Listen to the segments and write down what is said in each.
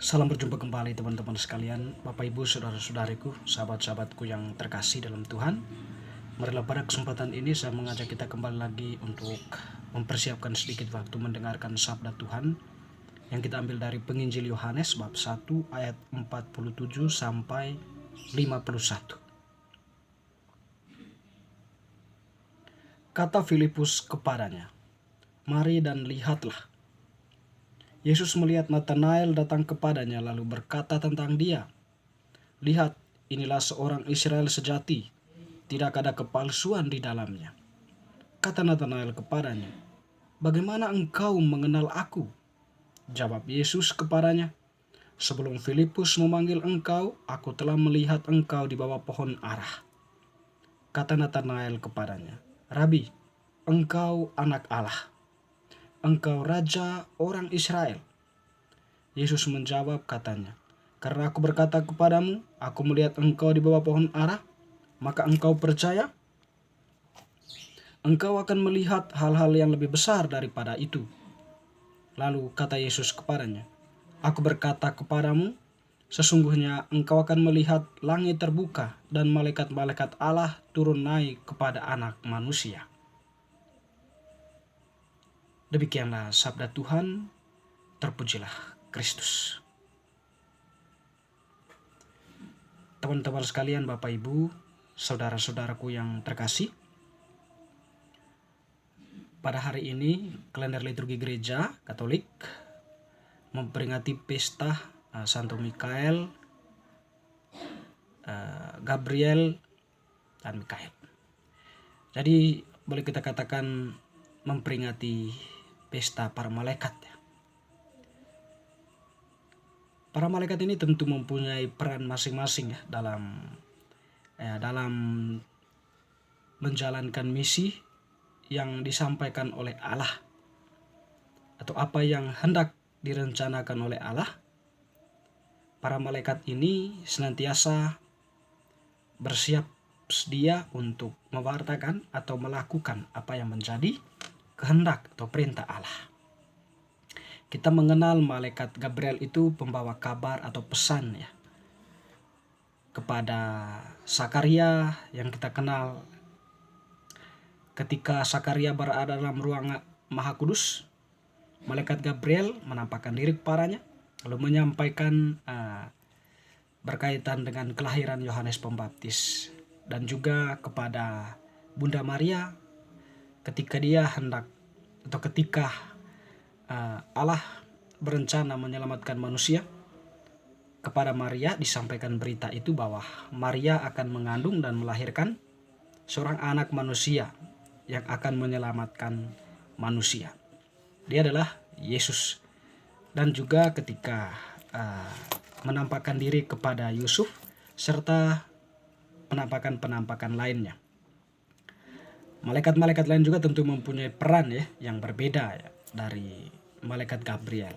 Salam berjumpa kembali teman-teman sekalian, Bapak Ibu, saudara-saudariku, sahabat-sahabatku yang terkasih dalam Tuhan. Marilah pada kesempatan ini saya mengajak kita kembali lagi untuk mempersiapkan sedikit waktu mendengarkan sabda Tuhan yang kita ambil dari penginjil Yohanes bab 1 ayat 47 sampai 51. Kata Filipus kepadanya, "Mari dan lihatlah." Yesus melihat Natanael datang kepadanya lalu berkata tentang dia, "Lihat, inilah seorang Israel sejati, tidak ada kepalsuan di dalamnya." Kata Natanael kepadanya, "Bagaimana engkau mengenal aku?" Jawab Yesus kepadanya, "Sebelum Filipus memanggil engkau, aku telah melihat engkau di bawah pohon ara." Kata Natanael kepadanya, "Rabi, engkau anak Allah. Engkau raja orang Israel." Yesus menjawab katanya, "Karena aku berkata kepadamu, aku melihat engkau di bawah pohon ara, maka engkau percaya? Engkau akan melihat hal-hal yang lebih besar daripada itu." Lalu kata Yesus kepadanya, "Aku berkata kepadamu, sesungguhnya engkau akan melihat langit terbuka dan malaikat-malaikat Allah turun naik kepada Anak Manusia." Demikianlah sabda Tuhan, terpujilah Kristus. Teman-teman sekalian, Bapak Ibu, saudara-saudaraku yang terkasih, pada hari ini kalender liturgi gereja Katolik memperingati pesta Santo Mikael, Gabriel, dan Mikael. Jadi boleh kita katakan memperingati pesta para malaikat. Para malaikat ini tentu mempunyai peran masing-masing dalam menjalankan misi yang disampaikan oleh Allah atau apa yang hendak direncanakan oleh Allah. Para malaikat ini senantiasa bersiap sedia untuk mewartakan atau melakukan apa yang menjadi kehendak atau perintah Allah. Kita mengenal malaikat Gabriel itu pembawa kabar atau pesan kepada Sakaria yang kita kenal. Ketika Sakaria berada dalam ruang Maha Kudus, malaikat Gabriel menampakkan diri kepadanya lalu menyampaikan berkaitan dengan kelahiran Yohanes Pembaptis, dan juga kepada Bunda Maria ketika Allah berencana menyelamatkan manusia. Kepada Maria disampaikan berita itu bahwa Maria akan mengandung dan melahirkan seorang anak manusia yang akan menyelamatkan manusia. Dia adalah Yesus. Dan juga ketika menampakkan diri kepada Yusuf serta penampakan-penampakan lainnya. Malaikat-malaikat lain juga tentu mempunyai peran yang berbeda dari malaikat Gabriel.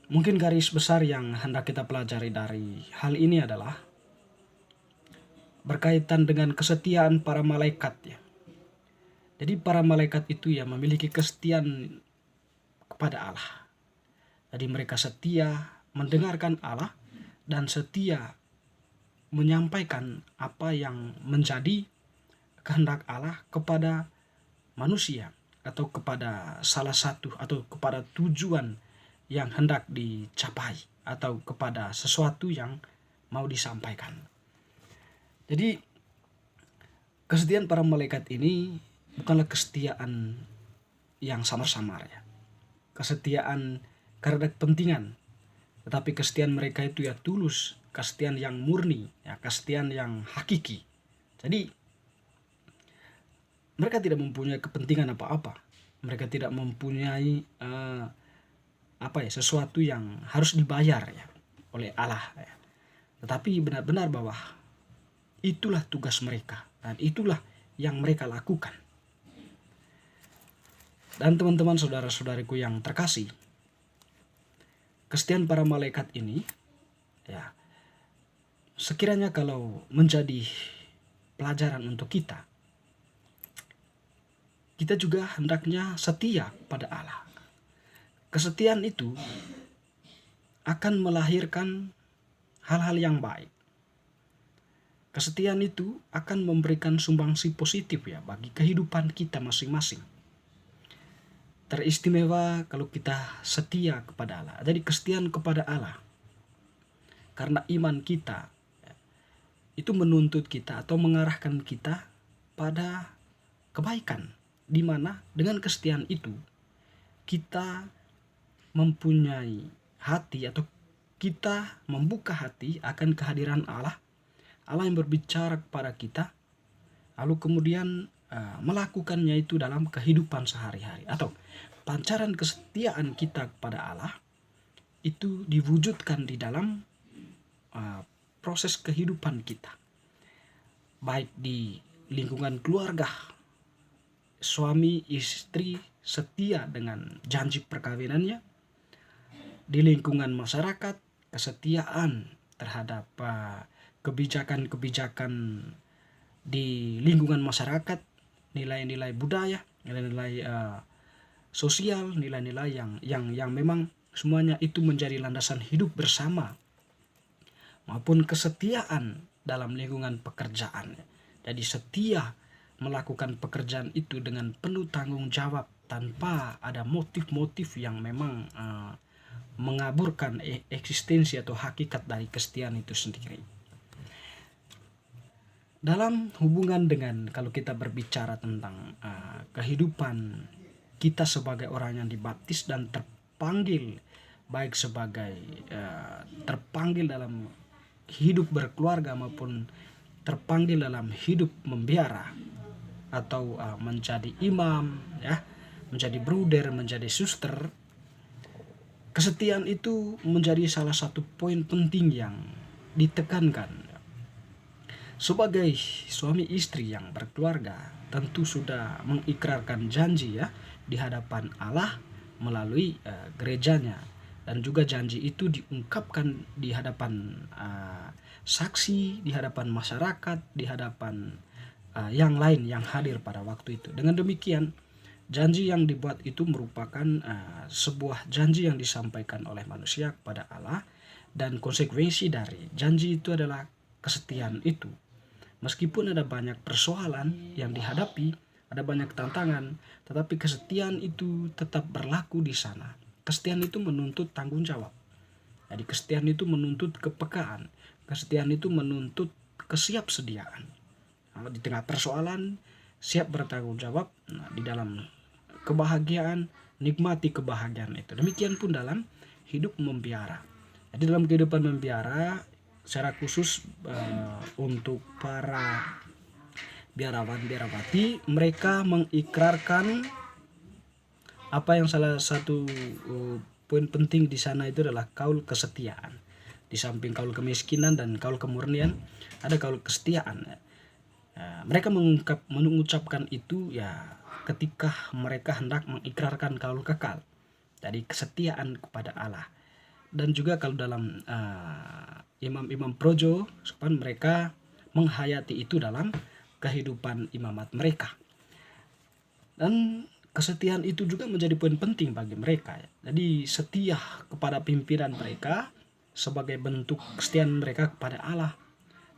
Mungkin garis besar yang hendak kita pelajari dari hal ini adalah berkaitan dengan kesetiaan para malaikat. Jadi para malaikat itu memiliki kesetiaan kepada Allah. Jadi mereka setia mendengarkan Allah dan setia menyampaikan apa yang menjadi kehendak Allah kepada manusia atau kepada salah satu atau kepada tujuan yang hendak dicapai atau kepada sesuatu yang mau disampaikan. Jadi kesetiaan para malaikat ini bukanlah kesetiaan yang samar-samar kesetiaan karena kepentingan, tetapi kesetiaan mereka itu tulus, kesetiaan yang murni, kesetiaan yang hakiki. Jadi mereka tidak mempunyai kepentingan apa-apa. Mereka tidak mempunyai sesuatu yang harus dibayar oleh Allah. Tetapi benar-benar bahwa itulah tugas mereka dan itulah yang mereka lakukan. Dan teman-teman saudara-saudariku yang terkasih, kesetiaan para malaikat ini sekiranya kalau menjadi pelajaran untuk kita juga hendaknya setia pada Allah. Kesetiaan itu akan melahirkan hal-hal yang baik. Kesetiaan itu akan memberikan sumbangsi positif ya bagi kehidupan kita masing-masing. Teristimewa kalau kita setia kepada Allah. Jadi kesetiaan kepada Allah, karena iman kita itu menuntut kita atau mengarahkan kita pada kebaikan, di mana dengan kesetiaan itu kita mempunyai hati atau kita membuka hati akan kehadiran Allah, Allah yang berbicara kepada kita, lalu kemudian melakukannya itu dalam kehidupan sehari-hari, atau pancaran kesetiaan kita kepada Allah itu diwujudkan di dalam proses kehidupan kita, baik di lingkungan keluarga, suami istri setia dengan janji perkawinannya, di lingkungan masyarakat kesetiaan terhadap kebijakan-kebijakan di lingkungan masyarakat, nilai-nilai budaya, nilai-nilai sosial, nilai-nilai yang memang semuanya itu menjadi landasan hidup bersama, maupun kesetiaan dalam lingkungan pekerjaan. Jadi setia melakukan pekerjaan itu dengan penuh tanggung jawab tanpa ada motif-motif yang memang mengaburkan eksistensi atau hakikat dari kesetiaan itu sendiri. Dalam hubungan dengan, kalau kita berbicara tentang kehidupan kita sebagai orang yang dibaptis dan terpanggil, baik sebagai terpanggil dalam hidup berkeluarga maupun terpanggil dalam hidup membiara atau menjadi imam ya, menjadi bruder, menjadi suster, kesetiaan itu menjadi salah satu poin penting yang ditekankan. Sebagai suami istri yang berkeluarga tentu sudah mengikrarkan janji ya di hadapan Allah melalui gerejanya, dan juga janji itu diungkapkan di hadapan saksi, di hadapan masyarakat, di hadapan yang lain yang hadir pada waktu itu. Dengan demikian, janji yang dibuat itu merupakan sebuah janji yang disampaikan oleh manusia kepada Allah, dan konsekuensi dari janji itu adalah kesetiaan itu. Meskipun ada banyak persoalan yang dihadapi, ada banyak tantangan, tetapi kesetiaan itu tetap berlaku di sana. Kesetiaan itu menuntut tanggung jawab. Jadi kesetiaan itu menuntut kepekaan. Kesetiaan itu menuntut kesiapsediaan. Nah, di tengah persoalan, siap bertanggung jawab. Nah, di dalam kebahagiaan, nikmati kebahagiaan itu. Demikian pun dalam hidup membiara. Jadi dalam kehidupan membiara, secara khusus untuk para biarawan-biarawati, mereka mengikrarkan apa yang salah satu poin penting di sana itu adalah kaul kesetiaan. Di samping kaul kemiskinan dan kaul kemurnian, ada kaul kesetiaan. Mereka mengucapkan itu ya ketika mereka hendak mengikrarkan kaul kekal. Jadi kesetiaan kepada Allah. Dan juga kalau dalam imam-imam projo, mereka menghayati itu dalam kehidupan imamat mereka. Dan kesetiaan itu juga menjadi poin penting bagi mereka. Jadi setia kepada pimpinan mereka sebagai bentuk kesetiaan mereka kepada Allah.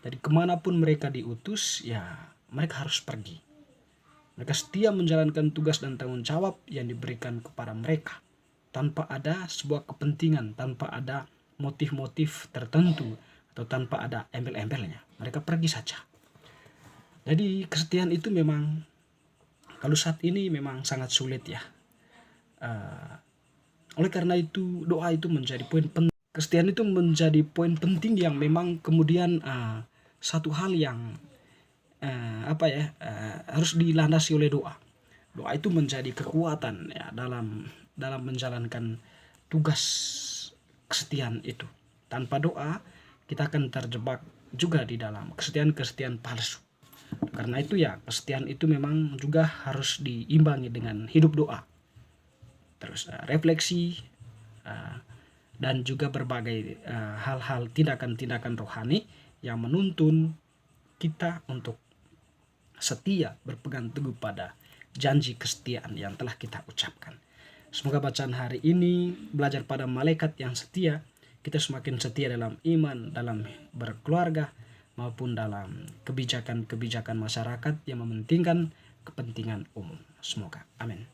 Jadi kemanapun mereka diutus, ya mereka harus pergi. Mereka setia menjalankan tugas dan tanggung jawab yang diberikan kepada mereka, tanpa ada sebuah kepentingan, tanpa ada motif-motif tertentu, atau tanpa ada embel-embelnya. Mereka pergi saja. Jadi kesetiaan itu memang kalau saat ini memang sangat sulit ya. Oleh karena itu doa itu menjadi poin penting. Kesetiaan itu menjadi poin penting yang memang kemudian satu hal yang harus dilandasi oleh doa. Doa itu menjadi kekuatan ya dalam menjalankan tugas kesetiaan itu. Tanpa doa kita akan terjebak juga di dalam kesetiaan-kesetiaan palsu. Karena itu ya kesetiaan itu memang juga harus diimbangi dengan hidup doa. Terus refleksi dan juga berbagai hal-hal tindakan-tindakan rohani yang menuntun kita untuk setia berpegang teguh pada janji kesetiaan yang telah kita ucapkan. Semoga bacaan hari ini belajar pada malaikat yang setia kita semakin setia dalam iman, dalam berkeluarga, maupun dalam kebijakan-kebijakan masyarakat yang mementingkan kepentingan umum. Semoga. Amin.